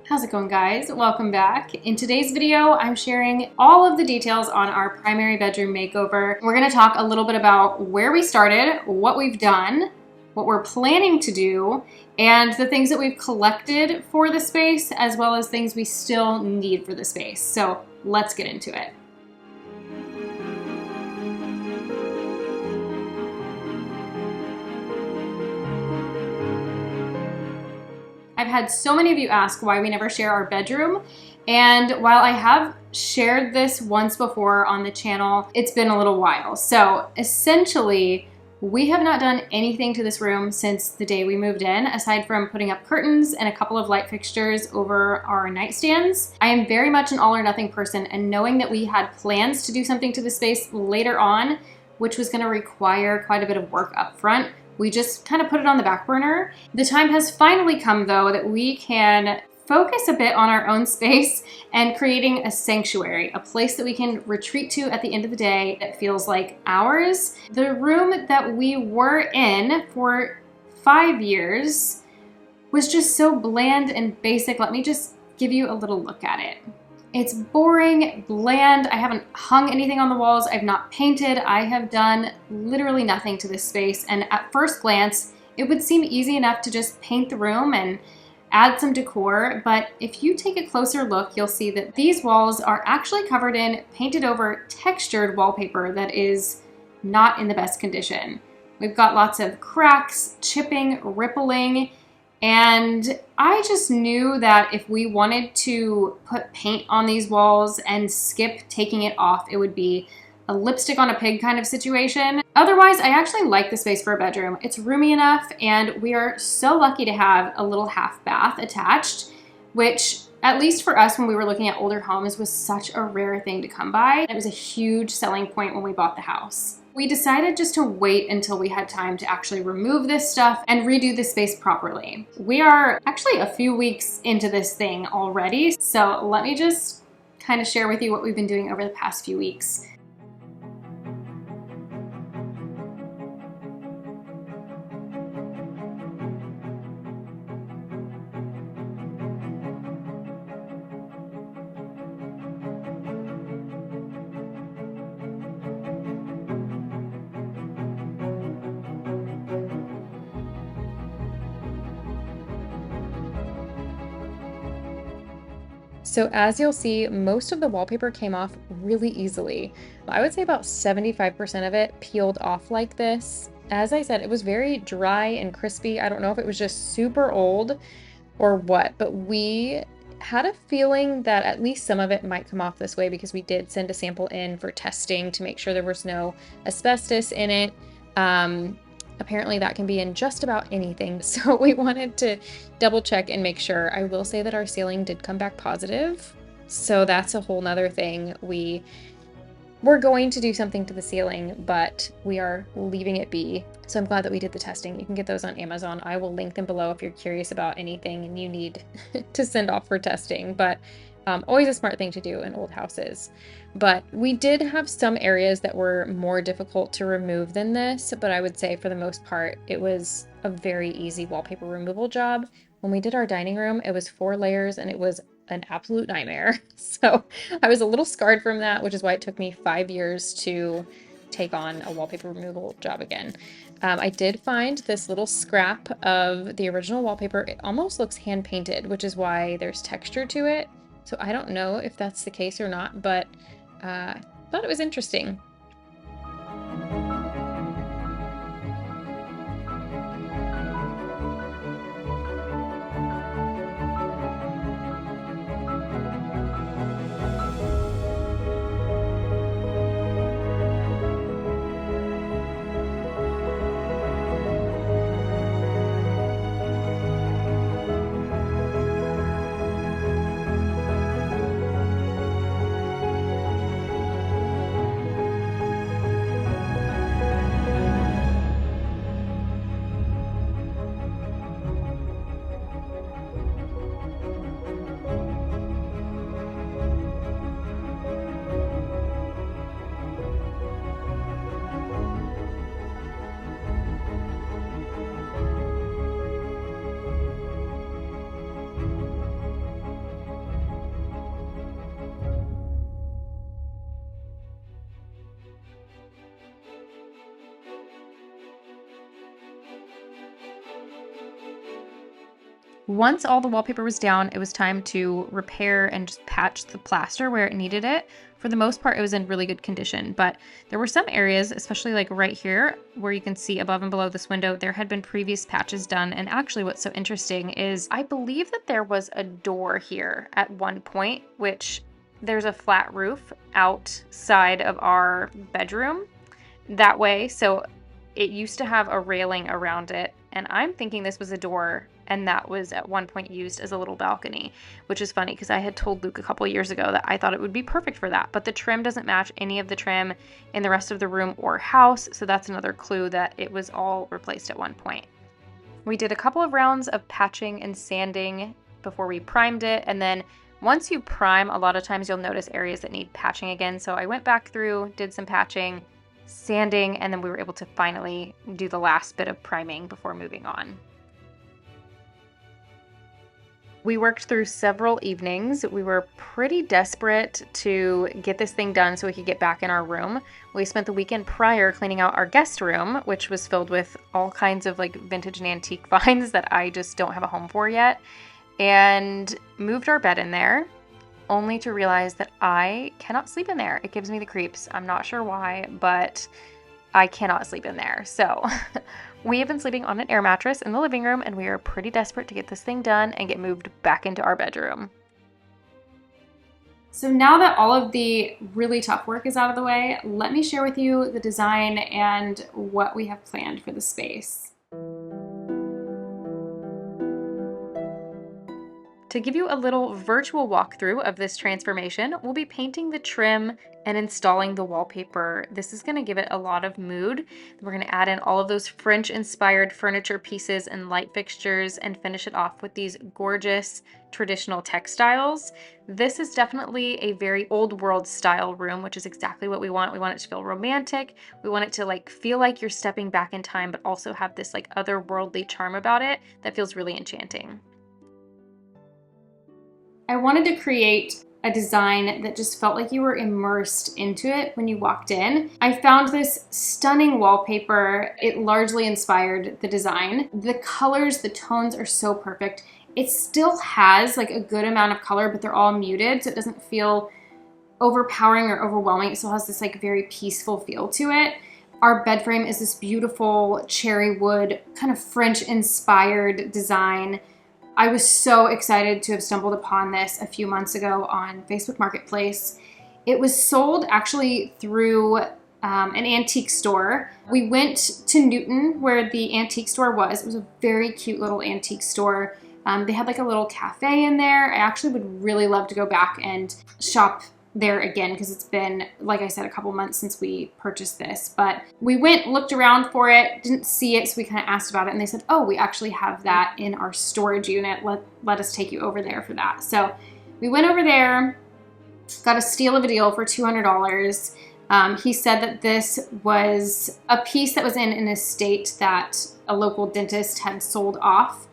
How's it going, guys? Welcome back. In today's video, I'm sharing all of the details on our primary bedroom makeover. We're gonna talk a little bit about where we started, what we've done, what we're planning to do, and the things that we've collected for the space, as well as things we still need for the space. So let's get into it. I've had so many of you ask why we never share our bedroom, and while I have shared this once before on the channel, it's been a little while. So essentially, we have not done anything to this room since the day we moved in, aside from putting up curtains and a couple of light fixtures over our nightstands. I am very much an all or nothing person, and knowing that we had plans to do something to the space later on, which was gonna require quite a bit of work up front, we just kind of put it on the back burner. The time has finally come, though, that we can focus a bit on our own space and creating a sanctuary, a place that we can retreat to at the end of the day that feels like ours. The room that we were in for 5 years was just so bland and basic. Let me just give you a little look at it. It's boring, bland. I haven't hung anything on the walls. I've not painted. I have done literally nothing to this space. And at first glance, it would seem easy enough to just paint the room and add some decor. But if you take a closer look, you'll see that these walls are actually covered in painted over textured wallpaper that is not in the best condition. We've got lots of cracks, chipping, rippling, and I just knew that if we wanted to put paint on these walls and skip taking it off, it would be a lipstick on a pig kind of situation. Otherwise, I actually like the space for a bedroom. It's roomy enough, and we are so lucky to have a little half bath attached, which, at least for us when we were looking at older homes, was such a rare thing to come by. It was a huge selling point when we bought the house. We decided just to wait until we had time to actually remove this stuff and redo the space properly. We are actually a few weeks into this thing already, so let me just kind of share with you what we've been doing over the past few weeks. So as you'll see, most of the wallpaper came off really easily. I would say about 75% of it peeled off like this. As I said, it was very dry and crispy. I don't know if it was just super old or what, but we had a feeling that at least some of it might come off this way because we did send a sample in for testing to make sure there was no asbestos in it. Apparently that can be in just about anything, so we wanted to double check and make sure. I will say that our ceiling did come back positive, so that's a whole nother thing. We're going to do something to the ceiling, but we are leaving it be. So I'm glad that we did the testing. You can get those on Amazon. I will link them below if you're curious about anything and you need to send off for testing, but always a smart thing to do in old houses. But we did have some areas that were more difficult to remove than this, but I would say for the most part, it was a very easy wallpaper removal job. When we did our dining room, it was 4 layers and it was an absolute nightmare. So I was a little scarred from that, which is why it took me 5 years to take on a wallpaper removal job again. I did find this little scrap of the original wallpaper. It almost looks hand painted, which is why there's texture to it. So I don't know if that's the case or not, but I thought it was interesting. Once all the wallpaper was down, it was time to repair and just patch the plaster where it needed it. For the most part, it was in really good condition, but there were some areas, especially like right here, where you can see above and below this window, there had been previous patches done. And actually what's so interesting is I believe that there was a door here at one point, which there's a flat roof outside of our bedroom that way. So it used to have a railing around it, and I'm thinking this was a door, and that was at one point used as a little balcony, which is funny because I had told Luke a couple years ago that I thought it would be perfect for that, but the trim doesn't match any of the trim in the rest of the room or house, so that's another clue that it was all replaced at one point. We did a couple of rounds of patching and sanding before we primed it, and then once you prime, a lot of times you'll notice areas that need patching again, so I went back through, did some patching, sanding, and then we were able to finally do the last bit of priming before moving on. We worked through several evenings. We were pretty desperate to get this thing done so we could get back in our room. We spent the weekend prior cleaning out our guest room, which was filled with all kinds of like vintage and antique finds that I just don't have a home for yet, and moved our bed in there, only to realize that I cannot sleep in there. It gives me the creeps. I'm not sure why, but I cannot sleep in there. So we have been sleeping on an air mattress in the living room, and we are pretty desperate to get this thing done and get moved back into our bedroom. So now that all of the really tough work is out of the way, let me share with you the design and what we have planned for the space. To give you a little virtual walkthrough of this transformation, we'll be painting the trim and installing the wallpaper. This is going to give it a lot of mood. We're going to add in all of those French-inspired furniture pieces and light fixtures and finish it off with these gorgeous traditional textiles. This is definitely a very old world style room, which is exactly what we want. We want it to feel romantic. We want it to like feel like you're stepping back in time, but also have this like otherworldly charm about it that feels really enchanting. I wanted to create a design that just felt like you were immersed into it when you walked in. I found this stunning wallpaper. It largely inspired the design. The colors, the tones are so perfect. It still has like a good amount of color, but they're all muted, so it doesn't feel overpowering or overwhelming. It still has this like very peaceful feel to it. Our bed frame is this beautiful cherry wood, kind of French inspired design. I was so excited to have stumbled upon this a few months ago on Facebook Marketplace. It was sold actually through an antique store. We went to Newton where the antique store was. It was a very cute little antique store. They had like a little cafe in there. I actually would really love to go back and shop there again because it's been, like I said, a couple months since we purchased this. But we went, looked around for it, didn't see it, so we kind of asked about it, and they said, oh, we actually have that in our storage unit. Let us take you over there for that. So we went over there, got a steal of a deal for $200. He said that this was a piece that was in an estate that a local dentist had sold off,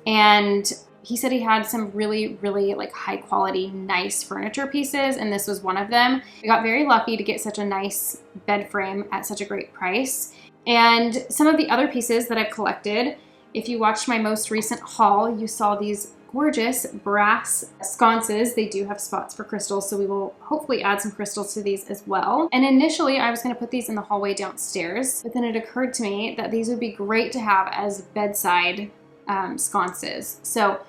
and he said he had some really, really like high quality, nice furniture pieces, and this was one of them. We got very lucky to get such a nice bed frame at such a great price. And some of the other pieces that I've collected, if you watched my most recent haul, you saw these gorgeous brass sconces. They do have spots for crystals, so we will hopefully add some crystals to these as well. And initially I was gonna put these in the hallway downstairs, but then it occurred to me that these would be great to have as bedside sconces. So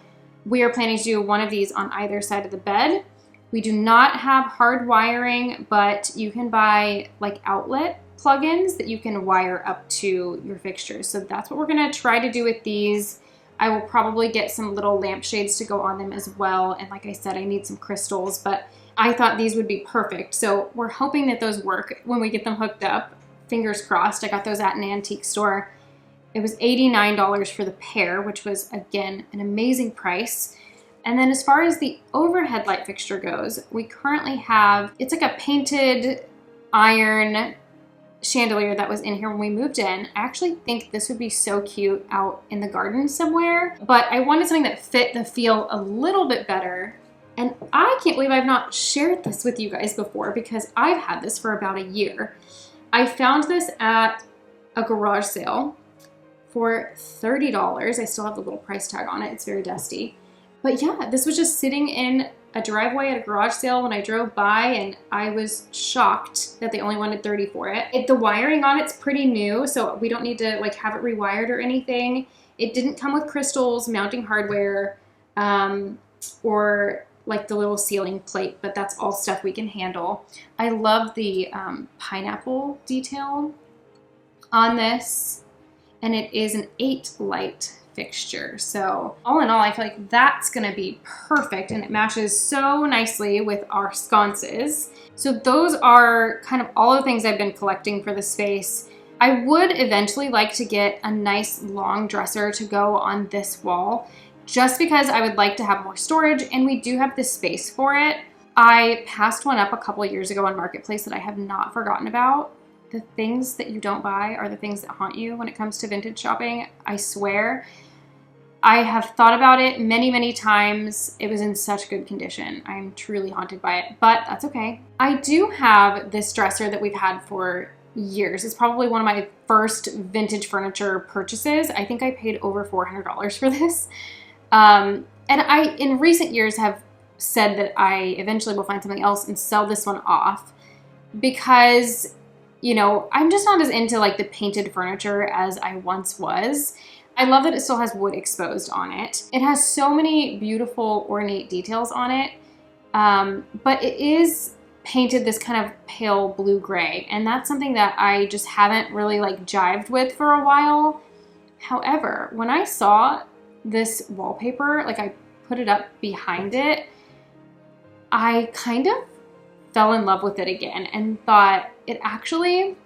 we are planning to do one of these on either side of the bed. We do not have hard wiring, but you can buy like outlet plugins that you can wire up to your fixtures. So that's what we're gonna try to do with these. I will probably get some little lampshades to go on them as well. And like I said, I need some crystals, but I thought these would be perfect. So we're hoping that those work when we get them hooked up. Fingers crossed. I got those at an antique store. It was $89 for the pair, which was, again, an amazing price. And then as far as the overhead light fixture goes, we currently have, it's like a painted iron chandelier that was in here when we moved in. I actually think this would be so cute out in the garden somewhere, but I wanted something that fit the feel a little bit better. And I can't believe I've not shared this with you guys before because I've had this for about a year. I found this at a garage sale for $30. I still have the little price tag on it. It's very dusty. But yeah, this was just sitting in a driveway at a garage sale when I drove by, and I was shocked that they only wanted $30 for it. The wiring on it's pretty new, so we don't need to like have it rewired or anything. It didn't come with crystals, mounting hardware, or like the little ceiling plate, but that's all stuff we can handle. I love the pineapple detail on this, and it is an 8 light fixture. So all in all, I feel like that's gonna be perfect, and it matches so nicely with our sconces. So those are kind of all the things I've been collecting for the space. I would eventually like to get a nice long dresser to go on this wall, just because I would like to have more storage, and we do have the space for it. I passed one up a couple of years ago on Marketplace that I have not forgotten about. The things that you don't buy are the things that haunt you when it comes to vintage shopping. I swear. I have thought about it many, many times. It was in such good condition. I'm truly haunted by it, but that's okay. I do have this dresser that we've had for years. It's probably one of my first vintage furniture purchases. I think I paid over $400 for this. And I, in recent years, have said that I eventually will find something else and sell this one off because, you know, I'm just not as into like the painted furniture as I once was. I love that it still has wood exposed on it. It has so many beautiful ornate details on it, but it is painted this kind of pale blue-gray, and that's something that I just haven't really like jived with for a while. However, when I saw this wallpaper, like I put it up behind it, I kind of fell in love with it again and thought it actually,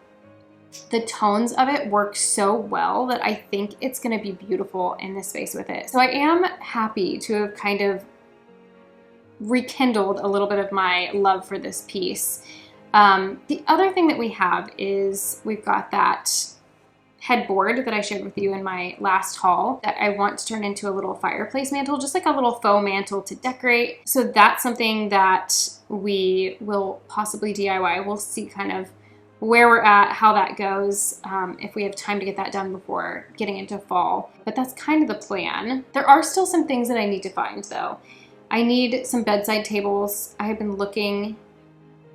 the tones of it work so well that I think it's going to be beautiful in this space with it. So I am happy to have kind of rekindled a little bit of my love for this piece. The other thing that we have is we've got that headboard that I shared with you in my last haul that I want to turn into a little fireplace mantle, just like a little faux mantle to decorate. So that's something that we will possibly DIY. We'll see kind of where we're at, how that goes, if we have time to get that done before getting into fall. But that's kind of the plan. There are still some things that I need to find though. I need some bedside tables. I have been looking,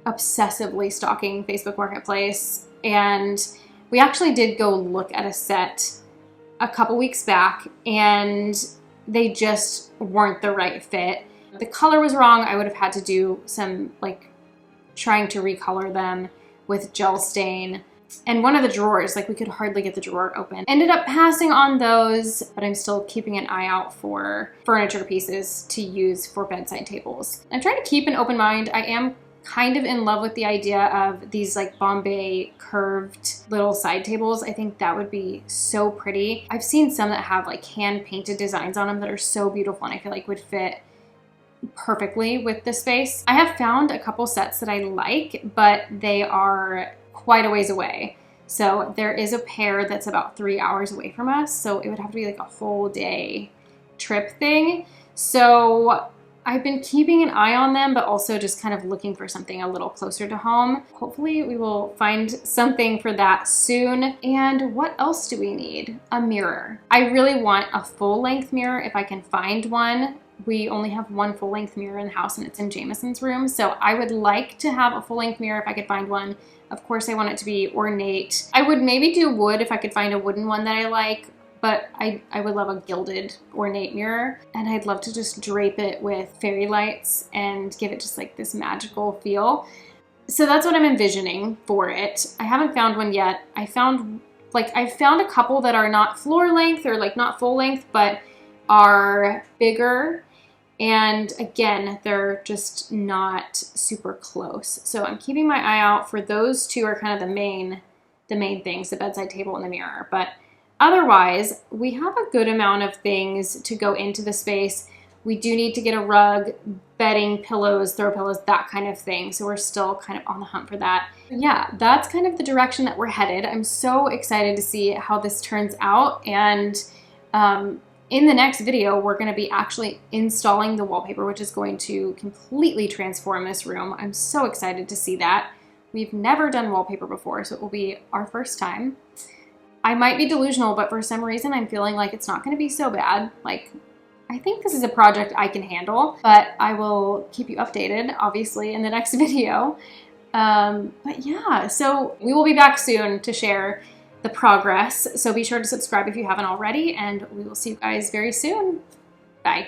obsessively stalking Facebook Marketplace, and we actually did go look at a set a couple weeks back, and they just weren't the right fit. The color was wrong. I would have had to do some like trying to recolor them with gel stain. And one of the drawers, like we could hardly get the drawer open. Ended up passing on those, but I'm still keeping an eye out for furniture pieces to use for bedside tables. I'm trying to keep an open mind. I am kind of in love with the idea of these like Bombay curved little side tables. I think that would be so pretty. I've seen some that have like hand painted designs on them that are so beautiful and I feel like would fit perfectly with the space. I have found a couple sets that I like, but they are quite a ways away. So there is a pair that's about 3 hours away from us. So it would have to be like a whole day trip thing. So I've been keeping an eye on them, but also just kind of looking for something a little closer to home. Hopefully we will find something for that soon. And what else do we need? A mirror. I really want a full length mirror if I can find one. We only have one full length mirror in the house and it's in Jameson's room. So I would like to have a full length mirror if I could find one. Of course, I want it to be ornate. I would maybe do wood if I could find a wooden one that I like, but I would love a gilded ornate mirror. And I'd love to just drape it with fairy lights and give it just like this magical feel. So that's what I'm envisioning for it. I haven't found one yet. I found a couple that are not floor length or like not full length, but are bigger. And again, they're just not super close. So I'm keeping my eye out for those two are kind of the main things, the bedside table and the mirror. But otherwise, we have a good amount of things to go into the space. We do need to get a rug, bedding, pillows, throw pillows, that kind of thing. So we're still kind of on the hunt for that. Yeah, that's kind of the direction that we're headed. I'm so excited to see how this turns out. And in the next video, we're going to be actually installing the wallpaper, which is going to completely transform this room. I'm so excited to see that. We've never done wallpaper before, so it will be our first time. I might be delusional, but for some reason I'm feeling like it's not going to be so bad. Like, I think this is a project I can handle, but I will keep you updated, obviously, in the next video. But yeah, so we will be back soon to share the progress. So be sure to subscribe if you haven't already, and we will see you guys very soon. Bye.